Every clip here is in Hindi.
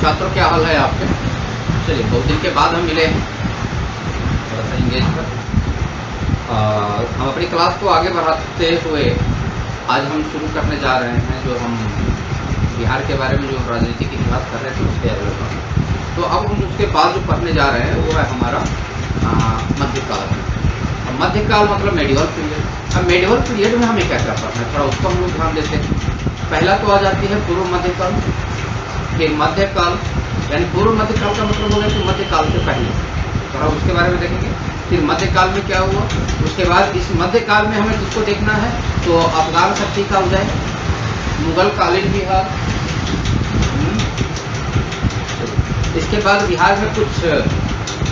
छात्रों क्या हाल है आपके? चलिए बहुत दिन के बाद हम मिले हैं, थोड़ा सा इंगेज कर हम अपनी क्लास को आगे बढ़ाते हुए आज हम शुरू करने जा रहे हैं जो हम बिहार के बारे में जो राजनीति की इतिहास कर रहे थे उसके अगले। तो अब हम उसके बाद जो पढ़ने जा रहे हैं वो है हमारा मध्यकाल। अब मध्यकाल मतलब मेडिवल पीरियड। अब मेडिवल पीरियड में हमें क्या क्या पढ़ना है, थोड़ा उसको हम लोग ध्यान देते हैं। पहला तो आ जाती है पूर्व मध्यकाल, फिर मध्यकाल, यानी पूर्व मध्यकाल का मतलब हो गया कि मध्यकाल से पहले, थोड़ा उसके बारे में देखेंगे। फिर मध्यकाल में क्या हुआ, उसके बाद इस मध्यकाल में हमें किसको देखना है तो अफगान शक्ति का उदय, मुगल कालीन बिहार, इसके बाद बिहार में कुछ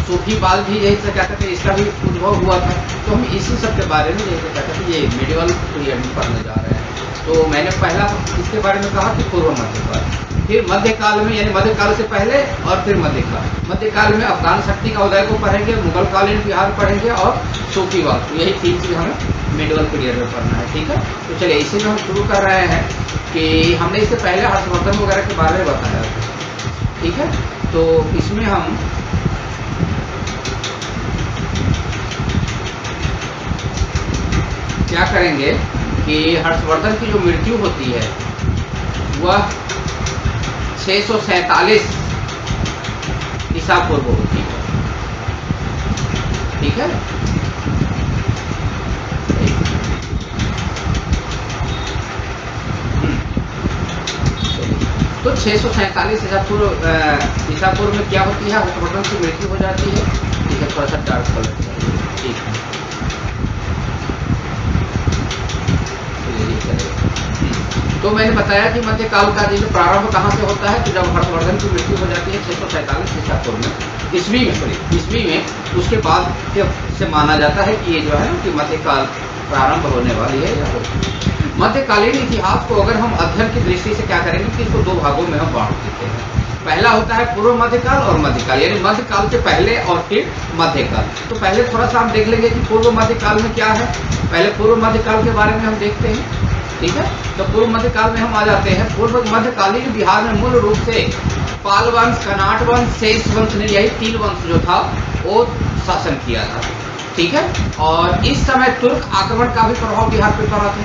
सूफीवाद भी यही से क्या कहते हैं इसका भी उद्भव हुआ था। तो हम इसी सब के बारे में यही क्या कहते हैं ये मेडिवल पीरियड में पढ़ने जा रहे हैं। तो मैंने पहला इसके बारे में कहा कि पूर्व मध्यकाल, फिर मध्यकाल में यानी मध्यकाल से पहले और फिर मध्यकाल। मध्यकाल में अफगान शक्ति का उदय को पढ़ेंगे, मुगल कालीन बिहार पढ़ेंगे और सूफीवाद। तो यही तीन चीज़ हमें मेडिवल पीरियड में पढ़ना है, ठीक है। तो चलिए इसी में हम शुरू कर रहे हैं कि हमने इससे पहले हर्षवर्धन वगैरह के बारे में बताया था, ठीक है। तो इसमें हम क्या करेंगे कि हर्षवर्धन की जो मृत्यु होती है वह 647 ईसा पूर्व होती है, ठीक है। तो 647 ईसा पूर्व में क्या होती है, हर्षवर्धन की मृत्यु हो जाती है, ठीक है। थोड़ा सा डार्क कलर चाहिए, ठीक है। तो मैंने बताया कि मध्यकाल का जो प्रारंभ कहाँ से होता है, तो जब हर्षवर्धन की मृत्यु हो जाती है 647 ईसा पूर्व में, ईस्वी में, उसके बाद से माना जाता है कि ये जो है ना कि मध्यकाल प्रारंभ होने वाली है या मध्यकालीन इतिहास को अगर हम अध्ययन की दृष्टि से क्या करेंगे कि इसको दो भागों में हम बांट देते हैं। पहला होता है पूर्व मध्यकाल और मध्यकाल, यानी मध्यकाल से पहले और फिर मध्यकाल। तो पहले थोड़ा सा हम देख लेंगे कि पूर्व मध्यकाल में क्या है। पहले पूर्व मध्यकाल के बारे में हम देखते हैं, ठीक है। तो पूर्व मध्यकाल में हम आ जाते हैं। पूर्व मध्यकालीन बिहार में मूल रूप से पाल वंश, कनाट वंश, शेष वंश ने, यही तीन वंश जो था वो शासन किया था, ठीक है। और इस समय तुर्क आक्रमण का भी प्रभाव बिहार पर पड़ा था,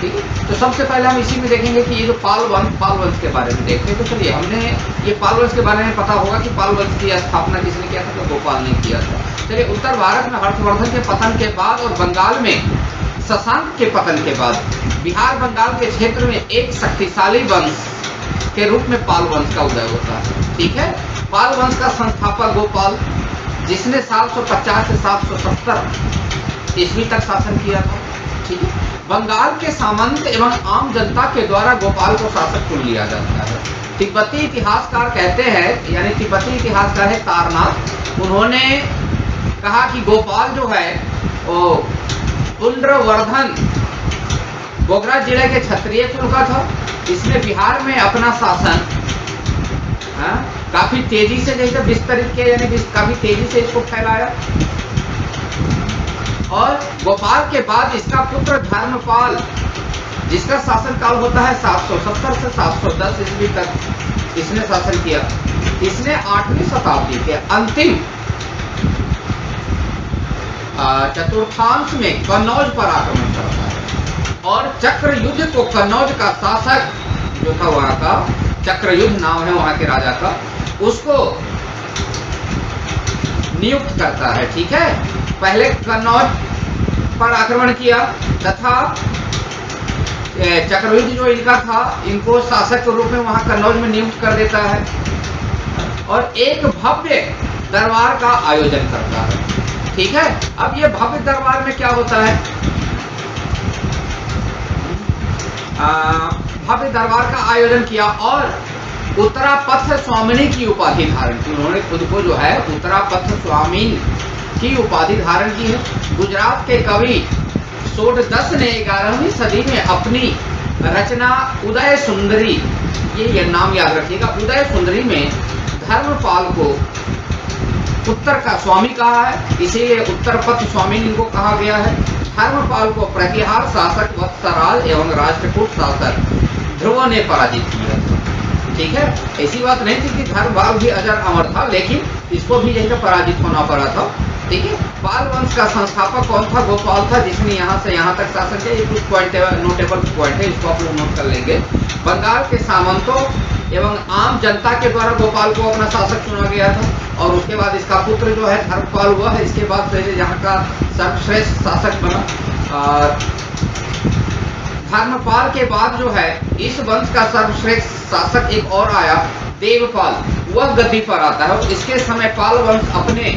ठीक है। तो सबसे पहले हम इसी में देखेंगे कि ये जो पाल वंश के बारे में देखते हैं। तो चलिए हमने ये पाल वंश के बारे में पता होगा कि पाल वंश की स्थापना किसने किया था, तो गोपाल ने किया था। चलिए उत्तर भारत में हर्षवर्धन के पतन के बाद और बंगाल में शशांक के पतन के बाद बिहार बंगाल के क्षेत्र में एक शक्तिशाली वंश के रूप में पाल वंश का उदय होता है, ठीक है। पाल वंश का संस्थापक गोपाल, जिसने 750 से 770 ईस्वी तक शासन किया था, ठीक है। बंगाल के सामंत एवं आम जनता के द्वारा गोपाल को शासक चुन लिया जाता है। तिब्बती इतिहासकार कहते हैं, यानी तिब्बती इतिहासकार है तारनाथ, उन्होंने कहा कि गोपाल जो है वो पुंड्रवर्धन बोगरा जिले के क्षत्रिय कुल का था। इसने बिहार में अपना शासन काफी तेजी से जैसे विस्तरित किया, यानी काफी तेजी से इसको फैलाया। और गोपाल के बाद इसका पुत्र धर्मपाल, जिसका शासन काल होता है 770 से 710 ईस्वी तक, इसने शासन किया। इसने 8वीं शताब्दी के अंतिम चतुर्थांश में कन्नौज पर आक्रमण करता है और चक्र युद्ध को कन्नौज का शासक जो था वहां का, चक्रयुद्ध नाम है वहां के राजा का, उसको नियुक्त करता है, ठीक है। पहले कन्नौज पर आक्रमण किया तथा चक्रयुद्ध जो इनका था, इनको शासक के रूप में वहां कन्नौज में नियुक्त कर देता है और एक भव्य दरबार का आयोजन करता है, ठीक है। अब ये भव्य दरबार में क्या होता है, भव्य दरबार का आयोजन किया और उत्तरापथ स्वामिनी की उपाधि धारण की। उन्होंने खुद को जो है उत्तरापथ स्वामिनी की उपाधि धारण की है। गुजरात के कवि षोडश ने 11वीं सदी में अपनी रचना उदय सुंदरी, ये नाम याद रखिएगा, उदय सुंदरी में धर्मपाल को उत्तर का स्वामी कहा है, इसीलिए उत्तरपथ स्वामी इनको कहा गया है। धर्मपाल को प्रतिहार शासक वत्सराज एवं राष्ट्रकूट शासक ध्रुव ने पराजित किया था, ठीक है, ऐसी बात नहीं थी कि धर्मभाव भी अजर अमर था, लेकिन इसको भी जैसे पराजित होना पड़ा था। ठीक है, पाल वंश का संस्थापक कौन था? गोपाल था, जिसने यहाँ से यहाँ तक शासन किया। ये कुछ पॉइंट नोटेबल पॉइंट है, इसको आप लोग नोट कर लेंगे। बंगाल के सामंतों एवं आम जनता के द्वारा गोपाल को अपना शासक चुना गया था, और उसके बाद इसका पुत्र जो है धर्मपाल हुआ है। इसके बाद पहले यहाँ का सर्वश्रेष्ठ शासक बना। और धर्मपाल के बाद जो है इस वंश का सर्वश्रेष्ठ शासक एक और आया, देवपाल, वह गद्दी पर आता है। और इसके समय पाल वंश अपने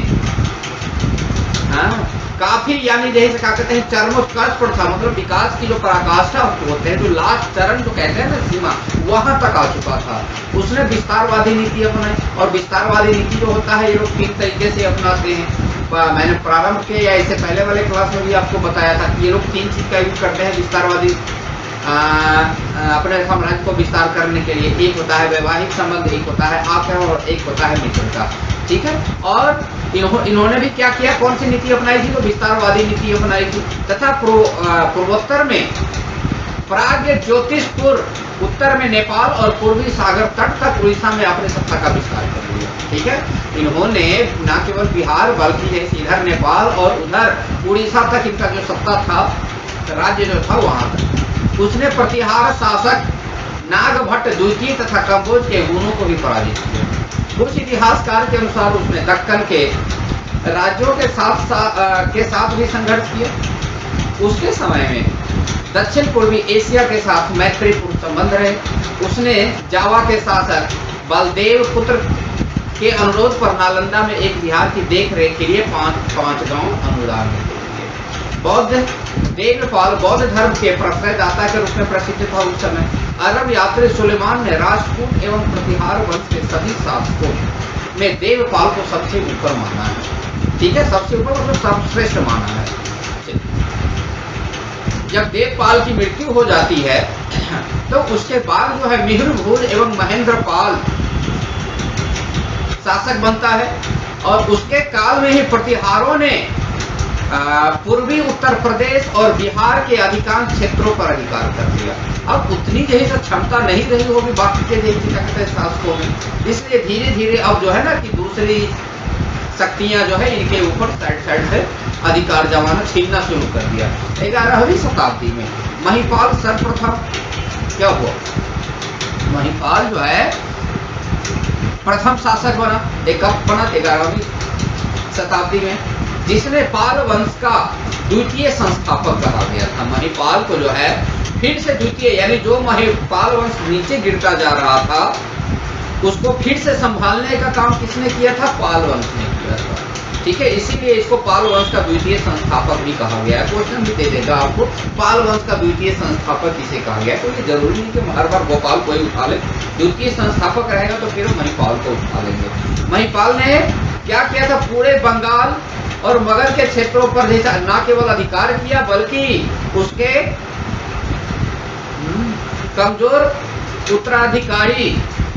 काफी, यानी जैसे क्या कहते हैं, चरमोत्कर्ष पर था, मतलब विकास की जो पराकाष्ठा होते हैं, जो लास्ट चरण जो कहते हैं ना, सीमा, वहां तक आ चुका था। उसने विस्तारवादी नीति अपनाई, और विस्तारवादी नीति जो होता है ये लोग 3 तरीके से अपनाते हैं। मैंने प्रारंभ के या इससे पहले वाले क्लास में भी आपको बताया था कि ये लोग 3 चीज का यूज करते हैं विस्तारवादी अपने साम्राज्य को विस्तार करने के लिए। एक होता है वैवाहिक संबंध, एक होता है आक्रमण, और एक होता है मित्रता। ठीक है, और इन्होंने भी क्या किया, कौन सी नीति अपनाई थी? तो विस्तारवादी नीति अपनाई थी। तथा पूर्वोत्तर में प्राग्ञ ज्योतिषपुर, उत्तर में नेपाल, और पूर्वी सागर तट तक उड़ीसा में अपने सत्ता का विस्तार कर दिया। ठीक है, इन्होंने न केवल बिहार बल्कि इधर नेपाल और उधर उड़ीसा तक इनका जो सत्ता था, राज्य जो था, वहां तक। उसने प्रतिहार शासक नागभट्ट द्वितीय तथा कंबोज के हुनों को भी पराजित किया। कुछ इतिहासकार के अनुसार उसने दक्कन के राज्यों के साथ भी संघर्ष किया। उसके समय में दक्षिण पूर्वी एशिया के साथ मैत्रीपूर्ण संबंध रहे। उसने जावा के शासक बलदेव पुत्र के अनुरोध पर नालंदा में एक विहार की देखरेख के लिए 5 गांव अनुदान दिए। बौद्ध देवपाल बौद्ध धर्म के प्रश्रयदाता के रूप में प्रसिद्ध था उस समय। अरब यात्री सुलेमान ने राजपूत एवं प्रतिहार वंश के सभी शासकों में देवपाल को सबसे ऊपर माना है। ठीक है, सबसे ऊपर मतलब सर्वश्रेष्ठ माना है। जब देवपाल की मृत्यु हो जाती है तो उसके बाद जो है मिहिरभूज एवं महेंद्रपाल शासक बनता है, और उसके काल में ही प्रतिहारों ने पूर्वी उत्तर प्रदेश और बिहार के अधिकांश क्षेत्रों पर अधिकार कर दिया। अब उतनी जैसी तो क्षमता नहीं रही होगी बाकी के जैसे शासकों में, इसलिए धीरे धीरे अब जो है ना कि दूसरी शक्तियां जो है इनके ऊपर साइड से अधिकार जमाना छीनना शुरू कर दिया। 11वीं शताब्दी में महिपाल सर्वप्रथम क्या हुआ, महिपाल जो है प्रथम शासक बना। कब बना? 11वीं शताब्दी में, जिसने पाल वंश का द्वितीय संस्थापक कहा गया था। महिपाल को जो है फिर से द्वितीय, यानी जो महिपाल वंश नीचे गिरता जा रहा था उसको फिर से संभालने का काम किसने किया था? पाल वंश ने किया था। ठीक है, इसीलिए इसको पाल वंश का द्वितीय संस्थापक भी कहा गया है। क्वेश्चन भी दे देगा आपको, पाल वंश का द्वितीय संस्थापक किसे कहा गया है। तो ये जरूरी नहीं कि हर बार गोपाल को ही उठा ले, द्वितीय संस्थापक रहेगा तो फिर महिपाल को उठा लेंगे। महिपाल ने क्या किया था? पूरे बंगाल और मगध के क्षेत्रों पर जैसा न केवल अधिकार किया बल्कि उसके कमजोर उत्तराधिकारी,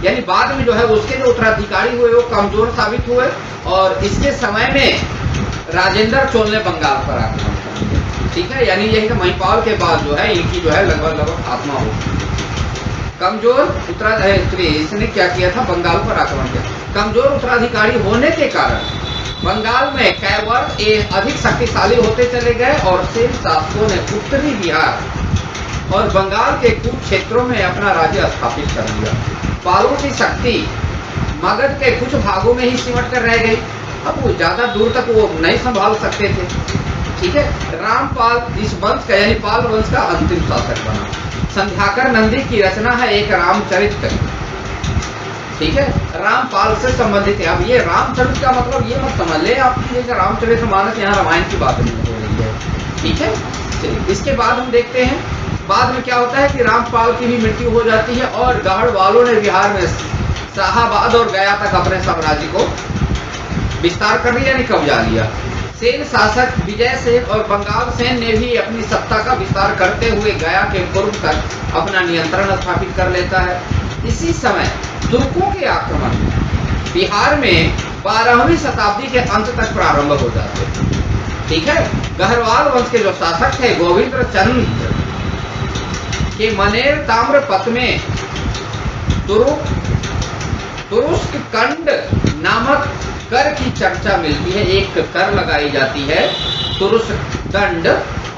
यानी बाद में जो है उसके जो उत्तराधिकारी हुए वो कमजोर साबित हुए, और इसके समय में राजेंद्र चोल ने बंगाल पर आक्रमण कर दिया। ठीक है, यानी यही तो महिपाल के बाद जो है इनकी जो है लगभग आत्मा हो। कमजोर उत्तराधिकारी, इसने क्या किया था? बंगाल पर आक्रमण किया। कमजोर उत्तराधिकारी होने के कारण बंगाल में कैवर्त अधिक शक्तिशाली होते चले गए, और सेन शासकों ने उत्तरी बिहार और बंगाल के कुछ क्षेत्रों में अपना राज्य स्थापित कर दिया। पालों की शक्ति मगध के कुछ भागों में ही सिमट कर रह गई, अब वो ज्यादा दूर तक वो नहीं संभाल सकते थे। ठीक है, रामपाल इस वंश का यानी पाल वंश का अंतिम शासक बना। संध्याकर नंदी की रचना है एक रामचरित। ठीक है, रामपाल से संबंधित है। अब ये रामचरित का मतलब ये मत समझ ले आपकी रामचरित मानस यहाँ रामायण की बात नहीं हो रही है। ठीक है, चलिए इसके बाद हम देखते हैं बाद में क्या होता है कि रामपाल की भी मृत्यु हो जाती है, और गढ़ वालों ने बिहार में शाहाबाद और गया तक अपने साम्राज्य को विस्तार कर लिया, यानी कब्जा लिया। सेन शासक विजय सेन और बंगाल सेन ने भी अपनी सत्ता का विस्तार करते हुए गया के पूर्व तक अपना नियंत्रण स्थापित कर लेता है। इसी समय तुर्कों के आक्रमण बिहार में 12वीं शताब्दी के अंत तक प्रारंभ हो जाते। ठीक है, गहरवाल वंश के जो शासक थे गोविंद चंद्र के मनेर ताम्रपत में तुर्क तुरुस्क कंड नामक कर की चर्चा मिलती है। एक कर लगाई जाती है तुरुस्क दंड,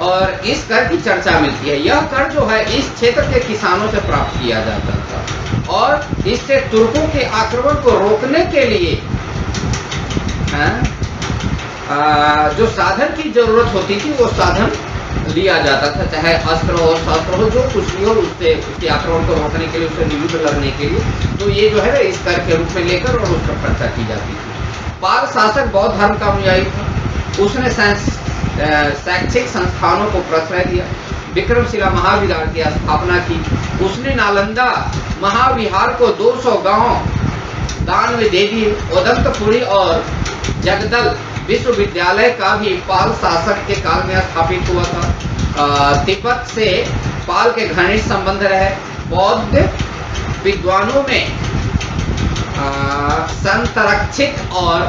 और इस कर की चर्चा मिलती है। यह कर जो है इस क्षेत्र के किसानों से प्राप्त किया जाता था, और इससे तुर्कों के आक्रमण को रोकने के लिए जो साधन की जरूरत होती थी वो साधन लिया जाता था, चाहे अस्त्र हो शस्त्र हो जो कुछ भी हो, उसके आक्रमण को रोकने के लिए, उससे युद्ध लड़ने के लिए। तो ये जो है ना इस कर के रूप में लेकर और उस पर चर्चा की जाती थी। पाल शासक बौद्ध धर्म का अनुयायी था। उसने शैक्षिक संस्थानों को प्रश्रय दिया, विक्रमशिला महाविहार की स्थापना की। उसने नालंदा महाविहार को 200 गांव दान में दे दिए। उदंतपुरी और जगदल विश्वविद्यालय का भी पाल शासक के काल में स्थापित हुआ था। तिब्बत से पाल के घनिष्ठ संबंध रहे। बौद्ध विद्वानों में संतरक्षित और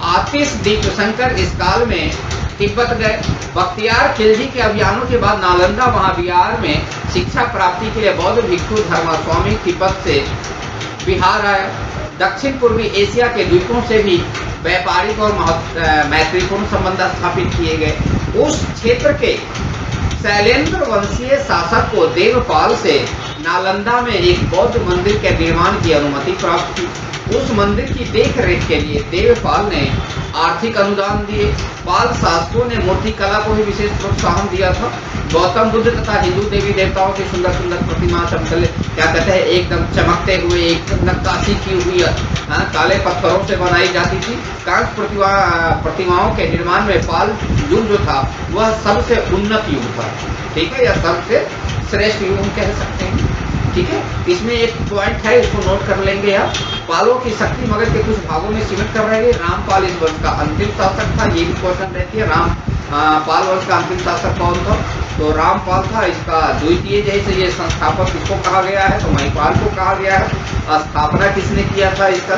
आतिश दीपशंकर इस काल में तिब्बत गए। बख्तियार खिलजी के अभियानों के बाद नालंदा महाविहार में शिक्षा प्राप्ति के लिए बौद्ध भिक्षु धर्मस्वामी तिब्बत से बिहार आया। दक्षिण पूर्वी एशिया के द्वीपों से भी व्यापारिक और मैत्रीपूर्ण संबंध स्थापित किए गए। उस क्षेत्र के शैलेंद्र वंशीय शासक को देवपाल से नालंदा में एक बौद्ध मंदिर के निर्माण की अनुमति प्राप्त थी। उस मंदिर की देखरेख के लिए देवपाल ने आर्थिक अनुदान दिए। पाल शासकों ने मूर्ति कला को भी विशेष प्रोत्साहन दिया था। गौतम बुद्ध तथा हिंदू देवी देवताओं की सुंदर सुंदर प्रतिमा, चमकले क्या कहते हैं, एकदम चमकते हुए, एकदम नक्काशी की हुई काले पत्थरों से बनाई जाती थी। कांच प्रतिमाओं के निर्माण में पाल युग जो था वह सबसे उन्नत युग था, ठीक है, या सबसे श्रेष्ठ युग कह सकते हैं, ठीक है। इसमें एक पॉइंट है, इसको नोट कर लेंगे आप। पालों की शक्ति मगध के कुछ भागों में सीमित कर रहे हैं। रामपाल इस वंश का अंतिम शासक था, ये भी क्वेश्चन रहती है। पाल वंश का अंतिम शासक कौन था? तो रामपाल था। इसका द्वितीय जैसे ये संस्थापक किसको कहा गया है? तो महिपाल को कहा गया है। स्थापना किसने किया था इसका?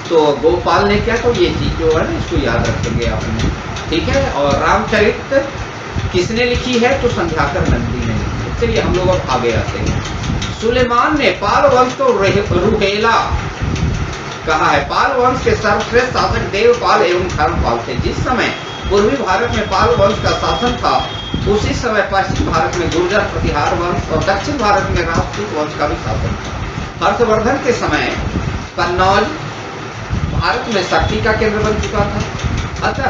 तो गोपाल ने किया। तो ये चीज जो है ना इसको याद रखेंगे आपने, ठीक है। और रामचरित किसने लिखी है? तो संध्याकर नंदी ने लिखी है। चलिए हम लोग अब आगे आते हैं। सुलेमान ने पाल वंश को रुहेला कहा है। पाल वंश के सर्वश्रेष्ठ शासक देवपाल एवं धर्मपाल थे। जिस समय पूर्वी भारत में पाल वंश का शासन था उसी समय पश्चिम भारत में गुर्जर प्रतिहार वंश और दक्षिण भारत में राजपूत वंश का भी शासन था। हर्षवर्धन के समय कन्नौज भारत में शक्ति का केंद्र बन चुका था। अतः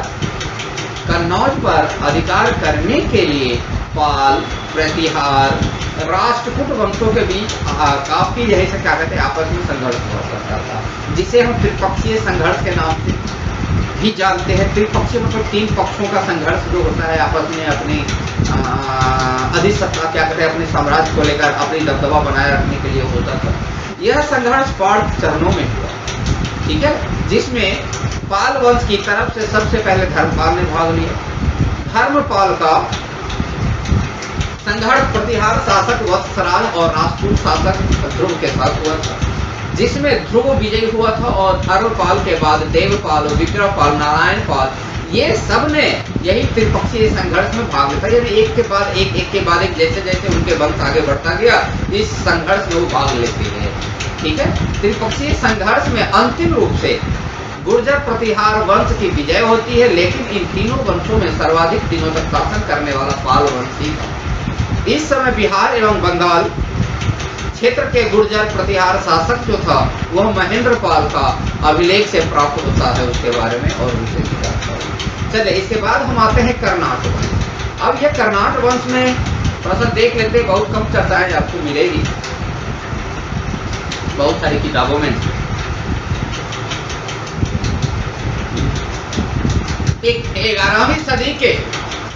कन्नौज पर अधिकार करने के लिए पाल, प्रतिहार, राष्ट्रकूट वंशों के बीच काफी जैसे क्या कहते हैं आपस में संघर्ष हुआ करता था, जिसे हम त्रिपक्षीय संघर्ष के नाम से भी जानते हैं। त्रिपक्षीय मतलब 3 पक्षों का संघर्ष जो होता है आपस में अपनी अधिसत्ता क्या कहते हैं अपने साम्राज्य को लेकर अपनी दबदबा बनाए रखने के लिए होता था। यह संघर्ष 5 चरणों में हुआ, ठीक है, जिसमें पाल वंश की तरफ से सबसे पहले धर्मपाल ने भाग लिया। धर्मपाल का संघर्ष प्रतिहार शासक वत्सराज और राजपूत शासक ध्रुव के साथ हुआ था, जिसमें ध्रुव विजयी हुआ था। और धर्मपाल के बाद देवपाल, विक्रमपाल, नारायणपाल, ये सब ने यही त्रिपक्षीय संघर्ष में भाग लिया। यानी एक के बाद एक जैसे जैसे उनके वंश आगे बढ़ता गया इस संघर्ष में वो भाग लेते गए, ठीक है। त्रिपक्षीय संघर्ष में अंतिम रूप से गुर्जर प्रतिहार वंश की विजय होती है, लेकिन इन तीनों वंशों में सर्वाधिक दिनों तक शासन करने वाला पाल वंश ही था। इस समय बिहार एवं बंगाल क्षेत्र के गुर्जर प्रतिहार शासक जो था वह महेंद्रपाल का अभिलेख से प्राप्त होता है, उसके बारे में और विशेष जानता हूँ। चलिए इसके बाद हम आते हैं कर्नाट वंश। अब यह कर्नाट वंश में थोड़ा सा देख लेते हैं, बहुत कम चर्चाएं आपको मिलेगी बहुत सारी किताबों में। 11वीं सदी के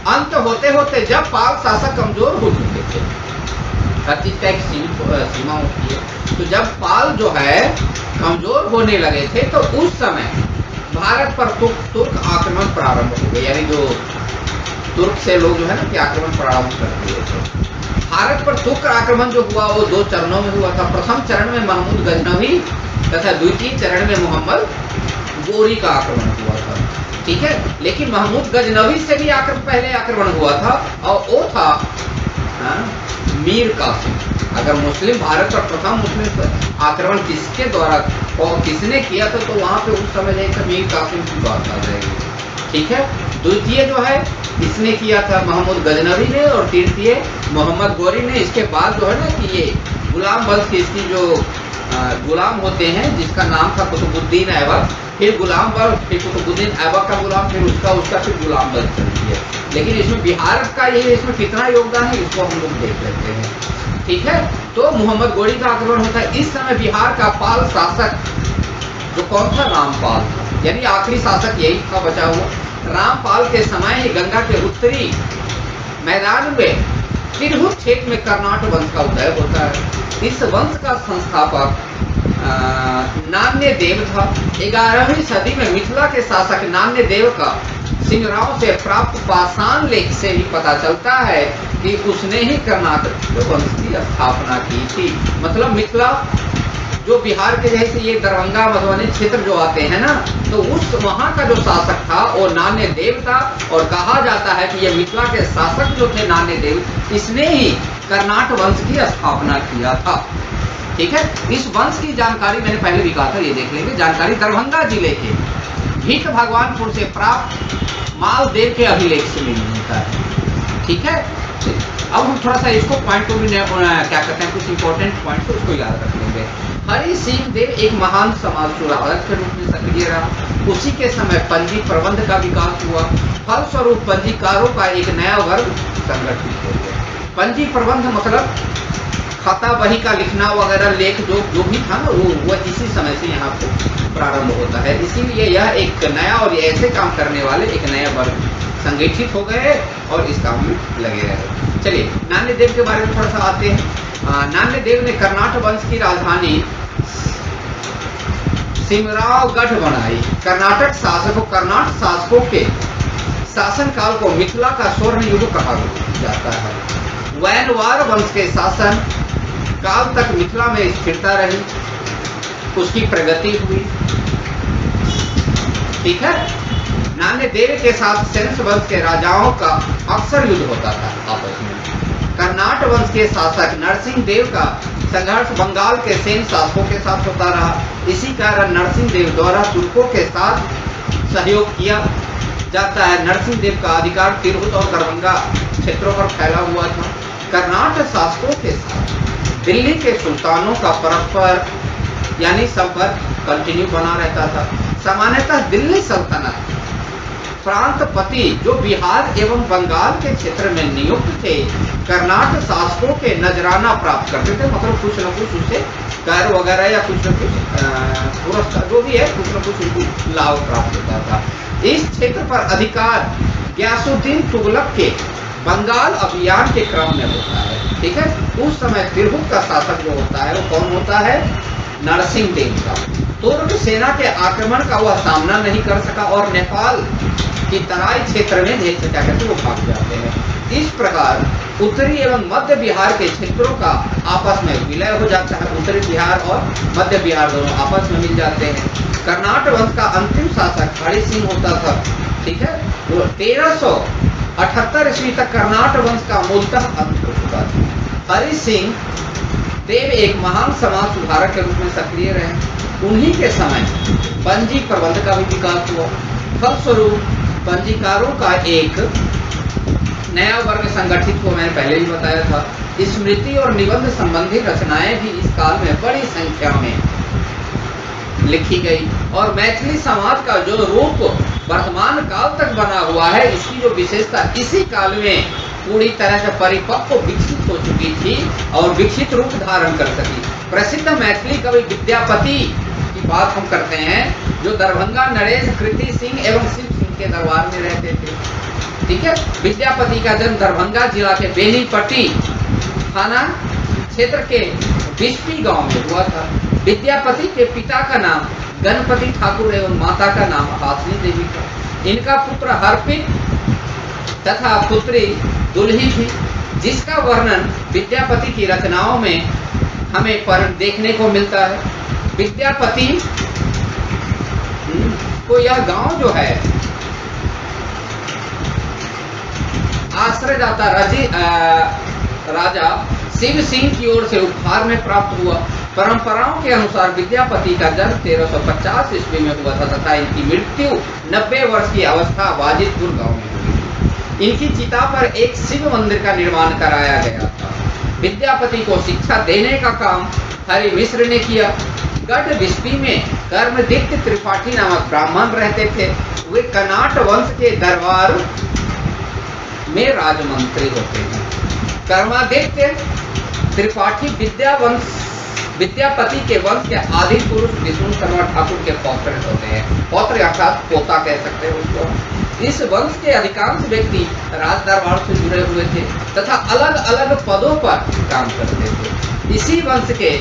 अंत होते होते जब पाल शासक कमजोर हो चुके थे, हर चीज का एक सीमा होती है, तो जब पाल जो है कमजोर होने लगे थे तो उस समय भारत पर तुर्क आक्रमण प्रारंभ हो गए। यानी जो तुर्क से लोग जो है ना कि आक्रमण प्रारंभ कर दिए थे। भारत पर तुर्क आक्रमण जो हुआ वो 2 चरणों में हुआ था। प्रथम चरण में महमूद गजनवी तथा द्वितीय चरण में मोहम्मद गोरी का आक्रमण हुआ था, ठीक है। लेकिन महमूद गजनवी से भी पहले आक्रमण हुआ था और वो था मीर कासिम। अगर मुस्लिम भारत पर प्रथम मुस्लिम आक्रमण किसके द्वारा और किसने किया था, तो वहाँ पे उस समय नहीं था, मीर कासिम की बात आ जाएगी। ठीक है। द्वितीय जो है इसने किया था महमूद गजनवी ने, और तृतीय मोहम्मद गोरी ने। इसके बाद जो है ना कि ये गुलाम वंश की इसकी जो गुलाम होते हैं, जिसका नाम था कुतुबुद्दीन ऐबक, फिर गुलाम वंश, फिर कुतुबुद्दीन ऐबक का गुलाम, फिर उसका फिर गुलाम वंश चलती है। लेकिन इसमें बिहार का ये इसमें कितना योगदान है, इसको हम लोग देख लेते हैं। ठीक है। तो मोहम्मद गोरी का आक्रमण होता है। इस समय बिहार का पाल शासक जो कौन था, रामपाल था, यानी आखिरी शासक यही था बचा हुआ। रामपाल के समय ही गंगा के उत्तरी मैदान में तिरहुत क्षेत्र में कर्नाटक वंश का उदय होता है। इस वंश का संस्थापक नान्य देव था। 11वीं सदी में मिथिला के शासक नान्य देव का सिंहराव से प्राप्त पाषाण लेख से ही पता चलता है कि उसने ही कर्नाटक वंश की स्थापना की थी। मतलब मिथिला जो बिहार के जैसे ये दरभंगा मधुबनी क्षेत्र जो आते हैं ना, तो उस वहाँ का जो शासक था वो नान्य देव था। और कहा जाता है कि ये मिथिला के शासक जो थे नान्य देव, इसने ही कर्नाटक वंश की स्थापना किया था। ठीक है। इस वंश की जानकारी मैंने पहले भी कहा था, ये देख लेंगे। जानकारी दरभंगा जिले के भीट भगवानपुर से प्राप्त मालदेव के अभिलेख से मिलता है। ठीक है। अब हम थोड़ा सा इसको पॉइंट को भी क्या कहते हैं, कुछ इंपॉर्टेंट पॉइंट को उसको याद रख लेंगे। हरि सिंह देव एक महान समाज सुधारक के रूप में सक्रिय रहा। उसी के समय पंजी प्रबंध का विकास हुआ। फलस्वरूप पंजीकारों का एक नया वर्ग संगठित हो गया। पंजी प्रबंध मतलब खाता बही का लिखना वगैरह, लेख जो भी था ना, वो इसी समय से यहाँ पे प्रारंभ होता है। इसीलिए यह एक नया और ऐसे काम करने वाले एक नया वर्ग संगठित हो गए और इस काम में लगे रहे। चलिए नान्य देव के बारे में थोड़ा सा आते हैं। नान्य देव ने कर्नाटक वंश की राजधानी सिमरावगढ़ बनाई। कर्नाटक शासकों के शासनकाल को मिथिला का स्वर्ण युग कहा जाता है। वैनवार वंश के शासन काल तक मिथिला में स्थिरता रही, उसकी प्रगति हुई। ठीक है। नान्य देव के साथ सेन वंश के राजाओं का अक्सर युद्ध होता था आपस में। कर्नाटक वंश के शासक नरसिंह देव का संघर्ष बंगाल के सेन शासकों के साथ होता रहा। इसी कारण नरसिंह देव द्वारा तुर्कों के साथ सहयोग किया जाता है। नरसिंह देव का अधिकार तिरहुत और दरभंगा क्षेत्रों पर फैला हुआ था। कर्नाटक शासकों के साथ दिल्ली के सुल्तानों का परस्पर यानी संपर्क कंटिन्यू बना रहता था। सामान्यतः दिल्ली सल्तनत प्रांतपति जो बिहार एवं बंगाल के क्षेत्र में नियुक्त थे, कर्नाटक शासकों के नजराना प्राप्त करते थे। मतलब कुछ न कुछ उससे कर वगैरह या कुछ न कुछ पुरस्कार जो भी है, कुछ न कुछ उनको लाभ प्राप्त होता था। इस क्षेत्र पर अधिकार गयासुद्दीन तुगलक के बंगाल अभियान के क्रम में होता है। ठीक है। उस समय तिरहुत का शासक जो होता है वो कौन होता है, नरसिंह देव का। तुर्क सेना के आक्रमण का वह सामना नहीं कर सका और नेपाल की तराई क्षेत्र में क्या कहते हैं वो भाग जाते हैं। इस प्रकार उत्तरी एवं मध्य बिहार के क्षेत्रों का आपस में विलय हो जाता है। उत्तरी बिहार और मध्य बिहार दोनों आपस में मिल जाते हैं। कर्नाटक वंश का अंतिम शासक हरि सिंह होता था। ठीक है। वो 1378 ईस्वी तक कर्नाटक वंश का मूलतः अंत हो चुका था। हरि सिंह देव एक महान समाज सुधारक के रूप में सक्रिय रहे। उन्हीं के समय पंजी प्रबंध का भी विकास हुआ। फलस्वरूप पंजीकारों का एक नया वर्ग संगठित को मैंने पहले भी बताया था। स्मृति और निबंध संबंधी रचनाएं भी इस काल में बड़ी संख्या में लिखी गई और मैथिली समाज का जो रूप वर्तमान काल तक बना हुआ है, इसकी जो विशेषता इसी काल में पूरी तरह से परिपक्व विकसित हो चुकी थी और विकसित रूप धारण कर सकी। प्रसिद्ध मैथिली कवि विद्यापति की बात हम करते हैं, जो दरभंगा नरेश कृति सिंह एवं शिव सिंह के दरबार में रहते थे। ठीक है। विद्यापति का जन्म दरभंगा जिला के बेनीपट्टी थाना क्षेत्र के बिस्पी गांव में हुआ था। विद्यापति के पिता का नाम गणपति ठाकुर एवं माता का नाम हासिनी देवी था। इनका पुत्र हर्षित तथा पुत्री दुल्ही थी, जिसका वर्णन विद्यापति की रचनाओं में हमें पर देखने को मिलता है। विद्यापति को यह गांव जो है आश्रयदाता राजा शिव सिंह की ओर से उपहार में प्राप्त हुआ। परंपराओं के अनुसार विद्यापति का जन्म 1350 ईस्वी में हुआ था तथा इनकी मृत्यु 90 वर्ष की अवस्था वाजिदपुर गांव में हुई। इनकी चिता पर एक शिव मंदिर का निर्माण कराया गया था। विद्यापति को शिक्षा देने का काम हरि मिश्र ने किया। गढ़ बिस्पी में कर्मदित्य त्रिपाठी नामक ब्राह्मण रहते थे। वे कनाट वंश के दरबार में राजमंत्री होते हैं। कर्मादित्य त्रिपाठी विद्यापति के वंश के आदि पुरुष विष्णु शर्मा ठाकुर के पौत्र होते हैं। पौत्र अर्थात पोता कह सकते हैं उसको। इस वंश के अधिकांश व्यक्ति राज दरबार से जुड़े हुए थे तथा अलग अलग पदों पर काम करते थे। इसी वंश के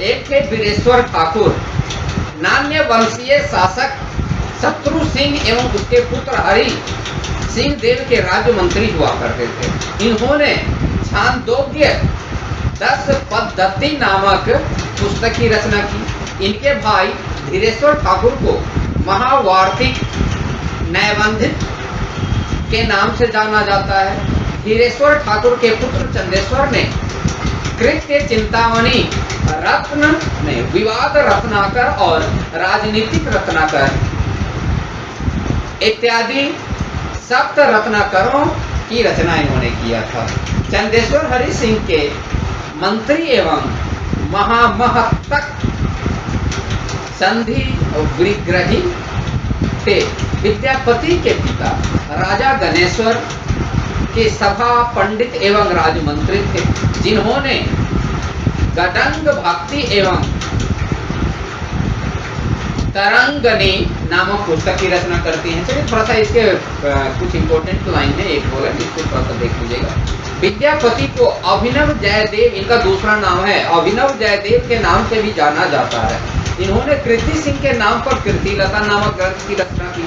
एक थे वीरेश्वर ठाकुर, नान्य वंशीय शासक शत्रु सिंह एवं उसके पुत्र हरि सिंह देव के राज्य मंत्री हुआ करते थे। इन्होंने छांदोग्य 10 पद्धति नामक पुस्तक की रचना की। इनके भाई धीरेश्वर ठाकुर को महावार्तिक नैबंधिक के नाम से जाना जाता है। धीरेश्वर ठाकुर के पुत्र चंदेश्वर ने कृत्य चिंतामणि रत्न में विवाद रत्नाकर और राजनीतिक रत्नाकर इत्यादि सप्त रत्नाकरों की रचना इन्होंने किया था। चंदेश्वर हरि सिंह के मंत्री एवं महामहत्तक संधि विग्रही थे। विद्यापति के पिता राजा गणेश्वर के सभा पंडित एवं राजमंत्री थे, जिन्होंने गदंग भक्ति एवं तरंगनी नामक पुस्तक की रचना करती हैं। चलिए थोड़ा सा इसके कुछ इंपॉर्टेंट लाइन है, एक बोला इसको थोड़ा सा देख लीजिएगा। विद्यापति को अभिनव जयदेव, इनका दूसरा नाम है, अभिनव जयदेव के नाम से भी जाना जाता है। इन्होंने कृति सिंह के नाम पर कीर्तिलता नामक ग्रंथ की रचना की।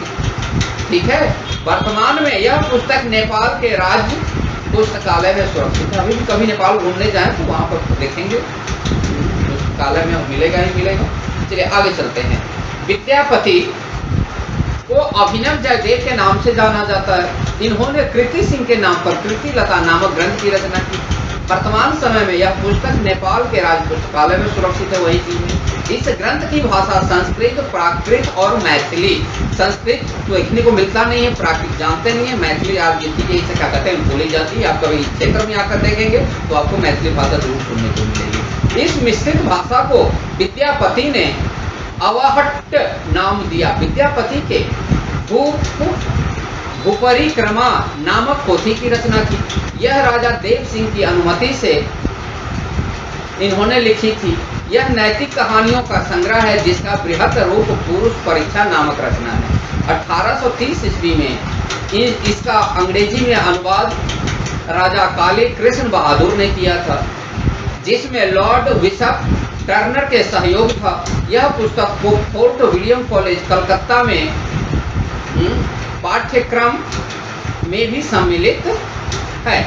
ठीक है। वर्तमान में यह पुस्तक नेपाल के राज्य पुस्तकालय में सुरक्षित है। अभी भी कभी नेपाल घूमने जाएं तो वहां पर देखेंगे, पुस्तकालय में मिलेगा ही मिलेगा। चलिए आगे चलते हैं। विद्यापति को अभिनव जयदेव के नाम से जाना जाता है। इन्होंने कृति सिंह के नाम पर कीर्तिलता नामक ग्रंथ की रचना की। वर्तमान समय में यह पुस्तक नेपाल के राज्य पुस्तकालय में सुरक्षित है। वही चीज है। इस ग्रंथ की भाषा संस्कृत, प्राकृत और मैथिली। संस्कृत तो लिखने को मिलता नहीं है, प्राकृत जानते नहीं है, मैथिली आप जितनी इसे क्या कहते हैं बोली जाती है। आप कभी क्षेत्र में आकर देखेंगे तो आपको मैथिली भाषा जरूर सुनने को मिलेगी। इस मिश्रित भाषा को विद्यापति ने अवाहट नाम दिया। विद्यापति के भूपरिक्रमा नामक पोथी की रचना की। यह राजा देव सिंह की अनुमति से इन्होंने लिखी थी। यह नैतिक कहानियों का संग्रह है जिसका बृहत रूप पुरुष परीक्षा नामक रचना है। 1830 ईस्वी में इसका अंग्रेजी में अनुवाद राजा काली कृष्ण बहादुर ने किया था, जिसमें लॉर्ड बिशप टर्नर के सहयोग था। यह पुस्तक को फोर्ट विलियम कॉलेज कलकत्ता में पाठ्यक्रम में भी सम्मिलित है।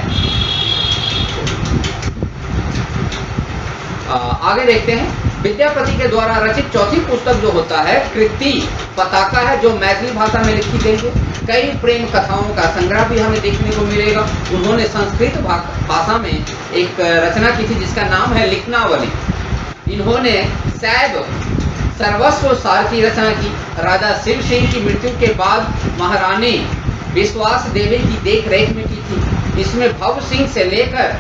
आगे देखते हैं। विद्यापति के द्वारा रचित चौथी पुस्तक जो होता है कृति पताका है, जो मैथिली भाषा में लिखी गई है। कई प्रेम कथाओं का संग्रह भी हमें देखने को मिलेगा। उन्होंने संस्कृत भाषा में एक रचना की थी जिसका नाम है लिखनावली। इन्होंने शैव सर्वस्व सार की रचना की। राजा शिव सिंह की मृत्यु के बाद महारानी विश्वास देवी की देखरेख में की थी। इसमें भव सिंह से लेकर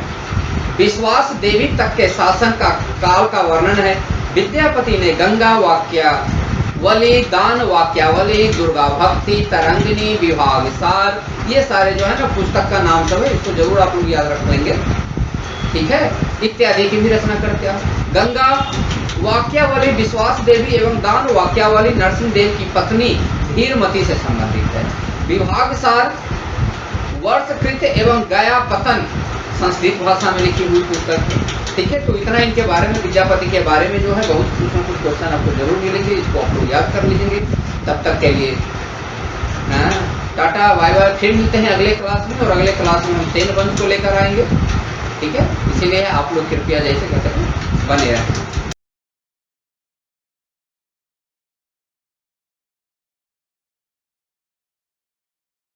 विश्वास देवी तक के शासन का काल का वर्णन है। विद्यापति ने गंगा वाक्यावली, दान वाक्यावली, दुर्गा भक्ति, तरंगिनी, विभाग सार, ये सारे जो है ना पुस्तक का नाम सब है, इसको जरूर आप लोग याद रख लेंगे। ठीक है। इत्यादि की भी रचना करते हैं। गंगा वाक्यावली विश्वास देवी एवं दान वाक्यावली नरसिंह देव की पत्नी धीरमती से संबंधित है। विभाग सार वर्षकृत एवं गया पतन संस्कृत भाषा में लिखी हुई पुस्तक है। ठीक है। तो इतना इनके बारे में, विद्यापति के बारे में जो है बहुत कुछ ना कुछ क्वेश्चन आपको जरूर मिलेंगे, इसको आप लोग याद कर लीजिएंगे। तब तक के लिए टाटा बाय बाय। फिर मिलते हैं अगले क्लास में, और अगले क्लास में हम 10 वंश को लेकर आएंगे। ठीक है। इसीलिए आप लोग कृपया जैसे कहते हैं बने रहें।